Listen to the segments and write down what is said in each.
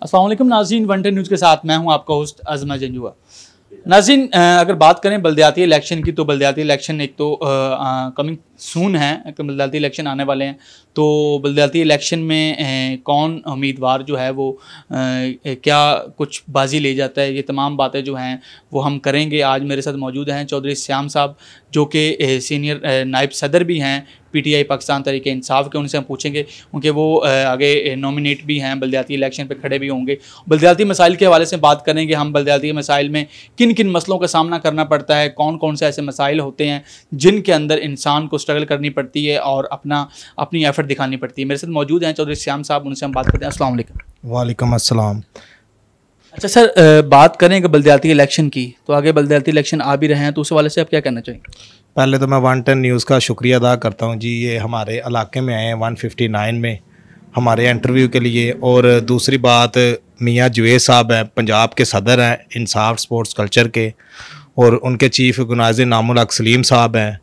अस्सलाम वालेकुम नाज़रीन, वन टेन न्यूज़ के साथ मैं हूं आपका होस्ट अज़मा जंजुआ। नाज़रीन, अगर बात करें बल्दियाती इलेक्शन की तो बल्दियाती इलेक्शन एक तो कमिंग सून है, बल्दियाती इलेक्शन आने वाले हैं। तो बल्दियाती इलेक्शन में कौन उम्मीदवार जो है वो क्या कुछ बाजी ले जाता है, ये तमाम बातें जो हैं वो हम करेंगे। आज मेरे साथ मौजूद हैं चौधरी श्याम साहब, जो कि सीनियर नायब सदर भी हैं PTI पाकिस्तान तहरीक इंसाफ के। उनसे हम पूछेंगे क्योंकि वो आगे नॉमिनेट भी हैं, बल्दियाती इलेक्शन पे खड़े भी होंगे। बल्दियाती मसाइल के हवाले से बात करेंगे हम, बल्दियाती मसाइल में किन किन मसलों का सामना करना पड़ता है, कौन कौन से ऐसे मसाइल होते हैं जिनके अंदर इंसान को स्ट्रगल करनी पड़ती है और अपनी एफर्ट दिखानी पड़ती है। मेरे साथ मौजूद हैं चौधरी श्याम साहब, उनसे हम बात करते हैं। अस्सलाम वालेकुम। वालेकुम अस्सलाम। अच्छा सर, बात करें कि बल्दियाती इलेक्शन की, तो आगे बल्दियाती इलेक्शन आ भी रहे हैं, तो उस हवाले से आप क्या कहना चाहेंगे? पहले तो मैं 110 न्यूज़ का शुक्रिया अदा करता हूं जी, ये हमारे इलाके में आए हैं 159 में हमारे इंटरव्यू के लिए। और दूसरी बात, मियां जुवेद साहब हैं, पंजाब के सदर हैं इंसाफ स्पोर्ट्स कल्चर के, और उनके चीफ गुनाज़िर नामुल हक सलीम साहब हैं,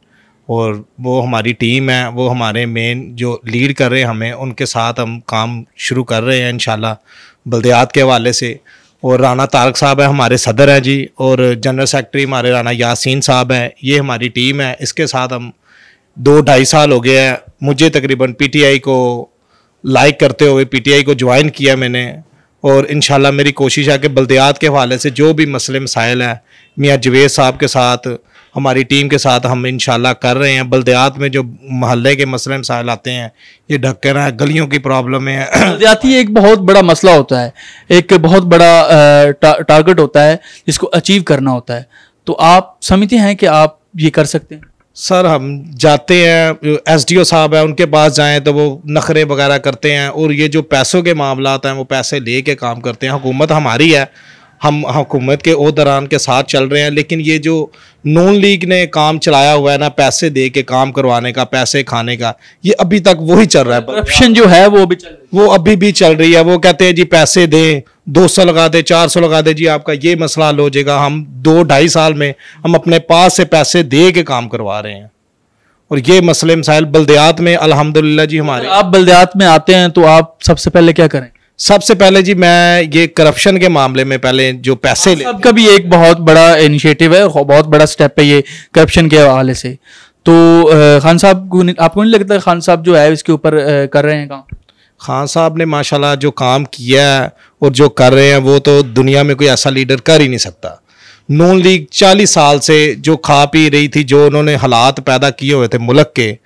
और वो हमारी टीम है, वो हमारे मेन जो लीड कर रहे हैं हमें, उनके साथ हम काम शुरू कर रहे हैं इंशाल्लाह बल्दियात के हवाले से। और राना तारक साहब है हमारे सदर हैं जी, और जनरल सेक्रेटरी हमारे राना यासीन साहब हैं। ये हमारी टीम है, इसके साथ हम 2-2.5 साल हो गया है मुझे तकरीबन PTI को लाइक करते हुए, PTI को ज्वाइन किया मैंने। और इंशाल्लाह मेरी कोशिश है कि बल्दियात के हवाले से जो भी मसले मसाइल हैं मियां जुवेद साहब के साथ, हमारी टीम के साथ हम इंशाल्लाह कर रहे हैं। बल्दियात में जो महल्ले के मसले मसाइल आते हैं, ये ढक्कन है, गलियों की प्रॉब्लम है, बल्दियाती एक बहुत बड़ा मसला होता है, एक बहुत बड़ा टारगेट होता है जिसको अचीव करना होता है। तो आप समझते हैं कि आप ये कर सकते हैं? सर, हम जाते हैं, SDO साहब है उनके पास जाएं तो वो नखरे वगैरह करते हैं, और ये जो पैसों के मामला हैं वो पैसे ले के काम करते हैं। हुकूमत हमारी है, हम हुकूमत के ओहदेदारान के साथ चल रहे हैं, लेकिन ये जो नून लीग ने काम चलाया हुआ है ना, पैसे दे के काम करवाने का, पैसे खाने का, ये अभी तक वही चल रहा है। करप्शन जो है वो अभी भी चल रही है। वो कहते हैं जी पैसे दें, 200 लगा दे, 400 लगा दे जी, आपका ये मसला हल हो जाएगा। हम 2-2.5 साल में हम अपने पास से पैसे दे के काम करवा रहे हैं, और ये मसले मसाइल बल्दियात में अल्हम्दुलिल्लाह जी हमारे। आप बल्दियात में आते हैं तो आप सबसे पहले क्या करें? सबसे पहले जी मैं ये करप्शन के मामले में पहले जो पैसे सबका भी एक बहुत बड़ा इनिशिएटिव है, बहुत बड़ा स्टेप है ये करप्शन के हवाले से। तो खान साहब को आपको नहीं लगता खान साहब जो है इसके ऊपर कर रहे हैं काम? खान साहब ने माशाल्लाह जो काम किया है और जो कर रहे हैं वो तो दुनिया में कोई ऐसा लीडर कर ही नहीं सकता। नून लीग 40 साल से जो खा पी रही थी, जो उन्होंने हालात पैदा किए हुए थे मुल्क के,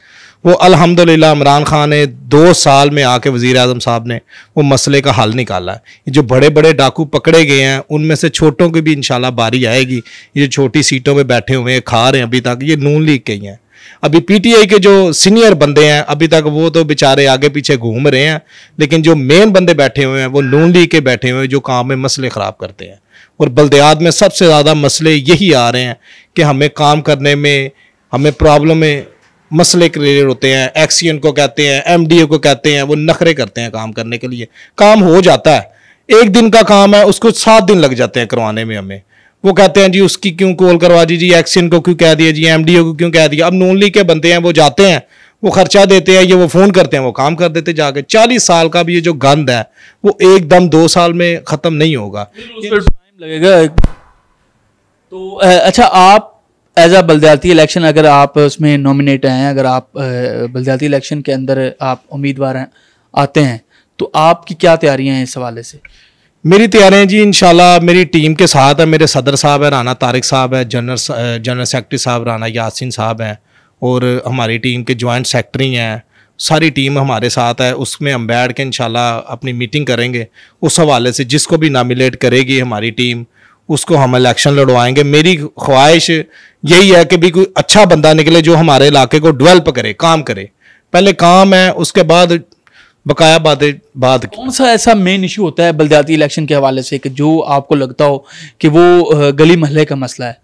वो अल्हम्दुलिल्लाह इमरान खान ने 2 साल में आके वज़ीर आज़म साहब ने वो मसले का हल निकाला है। ये जो बड़े बड़े डाकू पकड़े गए हैं उनमें से छोटों की भी इंशाल्लाह बारी आएगी। ये जो छोटी सीटों में बैठे हुए हैं, खा रहे हैं अभी तक, ये नून लीग के ही हैं। अभी PTI के जो सीनियर बंदे हैं अभी तक वो तो बेचारे आगे पीछे घूम रहे हैं, लेकिन जो मेन बंदे बैठे हुए हैं वो नून लीग के बैठे हुए हैं, जो काम में मसले ख़राब करते हैं। और बल्दियात में सबसे ज़्यादा मसले यही आ रहे हैं कि हमें काम करने में हमें प्रॉब्लम में मसले क्लियर होते हैं। एक्सीएन को कहते हैं, MDO को कहते हैं, वो नखरे करते हैं काम करने के लिए। काम हो जाता है, 1 दिन का काम है, उसको 7 दिन लग जाते हैं करवाने में हमें। वो कहते हैं जी उसकी क्यों कॉल करवा दी जी, एक्सीएन को क्यों कह दिया जी, MDO को क्यों कह दिया। अब नून लीग के बनते हैं, वो जाते हैं, वो खर्चा देते हैं, ये वो फ़ोन करते हैं, वो काम कर देते जाके। 40 साल का भी ये जो गंद है वो एकदम 2 साल में ख़त्म नहीं होगा, टाइम लगेगा। तो अच्छा, आप एज आ बल्दियाती इलेक्शन अगर आप उसमें नॉमिनेट हैं, अगर आप बल्दियाती इलेक्शन के अंदर आप उम्मीदवार आते हैं, तो आपकी क्या तैयारियां हैं इस हवाले से? मेरी तैयारियां जी इंशाल्लाह मेरी टीम के साथ है। मेरे सदर साहब है राना तारिक साहब है, जनरल सेक्रेटरी साहब राना यासीन साहब हैं, और हमारी टीम के जॉइंट सेक्रेटरी हैं। सारी ख्वाहिश हमारे साथ है। उसमें हम बैठ के इंशाल्लाह अपनी मीटिंग करेंगे। उस हवाले से जिसको भी नॉमिनेट करेगी हमारी टीम, उसको हम इलेक्शन लड़वाएंगे। मेरी ख्वाहिश यही है कि भी कोई अच्छा बंदा निकले जो हमारे इलाके को डेवलप करे, काम करे। पहले काम है, उसके बाद बकाया बात। कौन सा ऐसा मेन इशू होता है बल्दियाती इलेक्शन के हवाले से कि जो आपको लगता हो कि वो गली महल्ले का मसला है?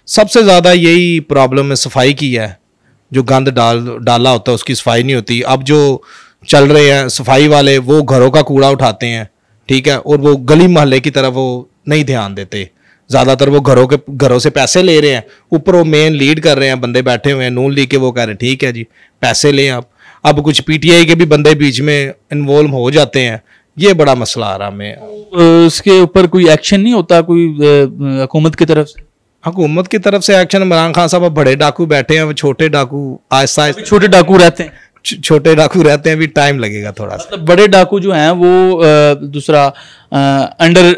सबसे ज़्यादा यही प्रॉब्लम है सफाई की है। जो गंद डाला होता है उसकी सफाई नहीं होती। अब जो चल रहे हैं सफाई वाले, वो घरों का कूड़ा उठाते हैं, ठीक है, और वो गली मोहल्ले की तरफ वो नहीं ध्यान देते। ज़्यादातर वो घरों से पैसे ले रहे हैं, ऊपर वो मेन लीड कर रहे हैं, बंदे बैठे हुए हैं नून लीग के, वो कह रहे हैं ठीक है जी पैसे लें आप। अब कुछ PTI के भी बंदे बीच में इन्वॉल्व हो जाते हैं ये बड़ा मसला आ रहा हमें। उसके ऊपर कोई एक्शन नहीं होता कोई हुकूमत की तरफ से? हुकूमत की तरफ से एक्शन, इमरान खान साहब अब बड़े डाकू बैठे हैं, वो छोटे डाकू आहिस्ता आहिस्ता, छोटे डाकू रहते हैं, छोटे डाकू रहते हैं, अभी टाइम लगेगा थोड़ा सा। मतलब बड़े डाकू जो हैं वो दूसरा अंडर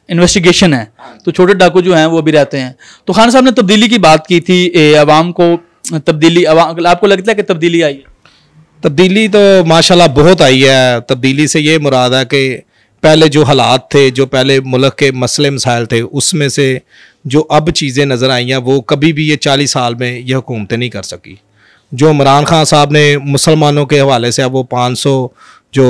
इन्वेस्टिगेशन है, तो छोटे डाकू जो हैं वो भी रहते हैं। तो खान साहब ने तब्दीली की बात की थी, अवाम को तब्दीली, आपको लगता है कि तब्दीली आई है? तब्दीली तो माशाल्लाह बहुत आई है। तब्दीली से ये मुराद है कि पहले जो हालात थे, जो पहले मुल्क के मसले मसाइल थे, उसमें से जो अब चीज़ें नज़र आई हैं वो कभी भी ये 40 साल में ये हुकूमतें नहीं कर सकी। जो इमरान खान साहब ने मुसलमानों के हवाले से, अब वो 500 जो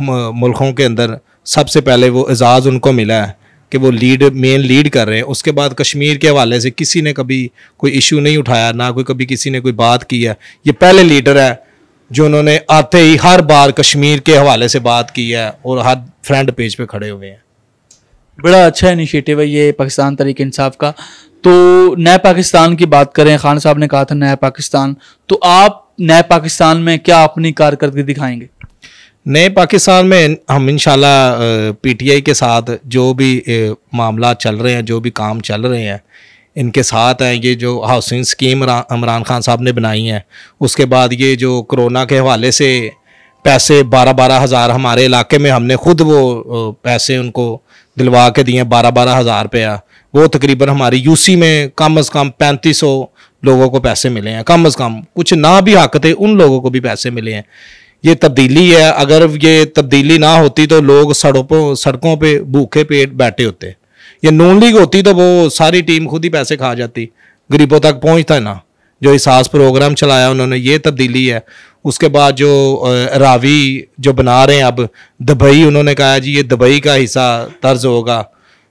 मुल्कों के अंदर सबसे पहले वो एजाज़ उनको मिला है कि वो मेन लीड कर रहे हैं। उसके बाद कश्मीर के हवाले से किसी ने कभी कोई इशू नहीं उठाया, ना कोई कभी किसी ने कोई बात की है। ये पहले लीडर है जो उन्होंने आते ही हर बार कश्मीर के हवाले से बात की है और हर फ्रंट पेज पे खड़े हुए हैं। बड़ा अच्छा इनिशिएटिव है ये पाकिस्तान तहरीक इंसाफ का। तो नए पाकिस्तान की बात करें, खान साहब ने कहा था नया पाकिस्तान, तो आप नए पाकिस्तान में क्या अपनी कारकर्दगी दिखाएंगे? नए पाकिस्तान में हम इंशाल्लाह पीटीआई के साथ जो भी मामला चल रहे हैं, जो भी काम चल रहे हैं, इनके साथ हैं। ये जो हाउसिंग स्कीम इमरान खान साहब ने बनाई है, उसके बाद ये जो कोरोना के हवाले से पैसे 12-12 हज़ार हमारे इलाके में हमने खुद वो पैसे उनको दिलवा के दिए, 12-12 हज़ार रुपया। वो तकरीबन हमारी यूसी में कम अज़ कम 3500 लोगों को पैसे मिले हैं। कम अज़ कम, कुछ ना भी हक थे उन लोगों को भी पैसे मिले हैं। ये तब्दीली है। अगर ये तब्दीली ना होती तो लोग सड़कों पे भूखे पेट बैठे होते। ये नून लीग होती तो वो सारी टीम खुद ही पैसे खा जाती, गरीबों तक पहुंचता है ना। जो एहसास प्रोग्राम चलाया उन्होंने, ये तब्दीली है। उसके बाद जो रावी जो बना रहे हैं अब दुबई, उन्होंने कहा जी ये दुबई का हिस्सा तर्ज होगा,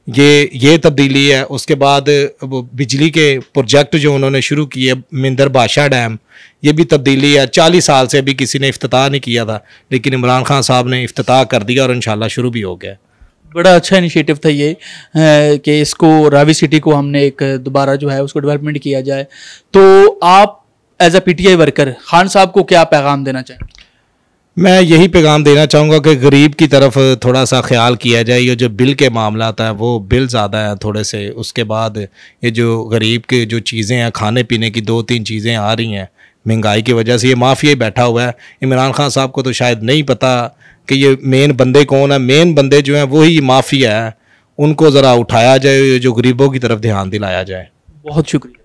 ये तब्दीली है। उसके बाद वो बिजली के प्रोजेक्ट जो उन्होंने शुरू किए, मिंदर बादशाह डैम, ये भी तब्दीली है। 40 साल से अभी किसी ने इफ्तिताह नहीं किया था, लेकिन इमरान खान साहब ने इफ्तिताह कर दिया और इंशाल्लाह शुरू भी हो गया। बड़ा अच्छा इनिशिएटिव था ये कि इसको रावी सिटी को हमने एक दोबारा जो है उसको डेवलपमेंट किया जाए। तो आप as a PTI worker Khan साहब को क्या पैगाम देना चाहें? मैं यही पैगाम देना चाहूँगा कि गरीब की तरफ थोड़ा सा ख्याल किया जाए। ये जो बिल के मामला है वो बिल ज़्यादा है थोड़े से। उसके बाद ये जो गरीब के जो चीज़ें हैं, खाने पीने की 2-3 चीज़ें आ रही हैं, महंगाई की वजह से ये माफिया ही बैठा हुआ है। इमरान खान साहब को तो शायद नहीं पता कि ये मेन बंदे कौन है। मेन बंदे जो हैं वही माफिया है, उनको ज़रा उठाया जाए, जो गरीबों की तरफ ध्यान दिलाया जाए। बहुत शुक्रिया।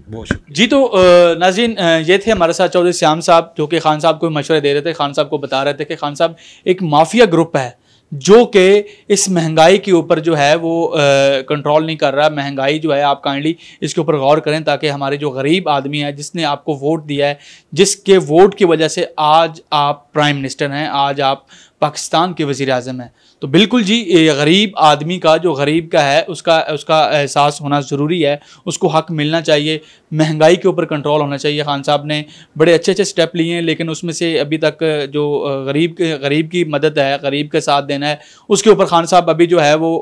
बहुत शुक्रिया जी। तो नाज़रीन, ये थे हमारे साथ चौधरी श्याम साहब, जो कि खान साहब को मशवरे दे रहे थे। खान साहब को बता रहे थे कि खान साहब एक माफिया ग्रुप है जो कि इस महंगाई के ऊपर जो है वो कंट्रोल नहीं कर रहा। महंगाई जो है, आप काइंडली इसके ऊपर गौर करें, ताकि हमारे जो गरीब आदमी है, जिसने आपको वोट दिया है, जिसके वोट की वजह से आज आप प्राइम मिनिस्टर हैं, आज आप पाकिस्तान के वज़ीर आज़म हैं, तो बिल्कुल जी गरीब आदमी का, जो गरीब का है, उसका एहसास होना ज़रूरी है, उसको हक मिलना चाहिए। महंगाई के ऊपर कंट्रोल होना चाहिए। खान साहब ने बड़े अच्छे अच्छे स्टेप लिए हैं, लेकिन उसमें से अभी तक जो गरीब की मदद है, गरीब के साथ देना है, उसके ऊपर खान साहब अभी जो है वो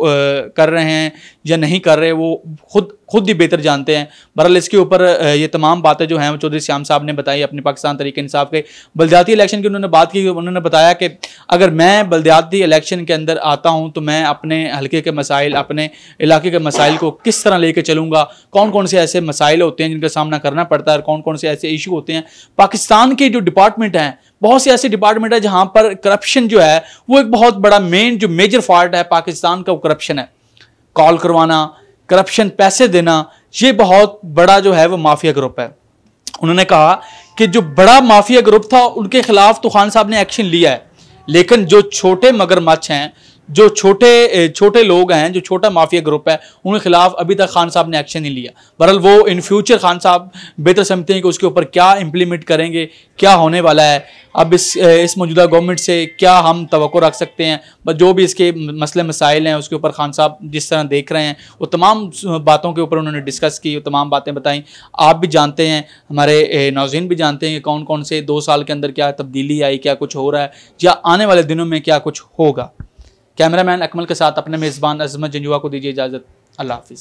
कर रहे हैं या नहीं कर रहे, वो खुद ही बेहतर जानते हैं। बहरहाल इसके ऊपर ये तमाम बातें जो हैं वो चौधरी श्याम साहब ने बताई अपने पाकिस्तान तहरीक इंसाफ के बल्दियाती इलेक्शन की उन्होंने बात की। उन्होंने बताया कि अगर मैं बल्दियाती इलेक्शन के अंदर आता हूं तो मैं अपने हल्के के मसाइल, अपने इलाके के मसाइल को किस तरह लेके चलूँगा, कौन कौन से ऐसे मसाइल होते हैं जिनका सामना करना पड़ता है, कौन कौन से ऐसे इशू होते हैं। पाकिस्तान के जो डिपार्टमेंट हैं, बहुत से ऐसे डिपार्टमेंट है जहाँ पर करप्शन जो है वो एक बहुत बड़ा जो मेजर फॉल्ट है पाकिस्तान का, वो करप्शन है। कॉल करवाना, करप्शन, पैसे देना, ये बहुत बड़ा जो है वो माफिया ग्रुप है। उन्होंने कहा कि जो बड़ा माफिया ग्रुप था उनके खिलाफ तो खान साहब ने एक्शन लिया है, लेकिन जो छोटे मगरमच्छ हैं, जो छोटे लोग हैं, जो छोटा माफिया ग्रुप है, उनके खिलाफ अभी तक खान साहब ने एक्शन नहीं लिया। बहरहाल वो इन फ्यूचर खान साहब बेहतर समझते हैं कि उसके ऊपर क्या इंप्लीमेंट करेंगे, क्या होने वाला है। अब इस मौजूदा गवर्नमेंट से क्या हम तवक्को रख सकते हैं, बस जो भी इसके मसले मसाइल हैं उसके ऊपर खान साहब जिस तरह देख रहे हैं, वो तमाम बातों के ऊपर उन्होंने डिस्कस की, वो तमाम बातें बताई। आप भी जानते हैं, हमारे नाज़रीन भी जानते हैं कि कौन कौन से 2 साल के अंदर क्या तब्दीली आई, क्या कुछ हो रहा है, या आने वाले दिनों में क्या कुछ होगा। कैमरामैन अकमल के साथ अपने मेज़बान अज़मत जंजुआ को दीजिए इजाज़त। अल्लाह हाफ़िज़।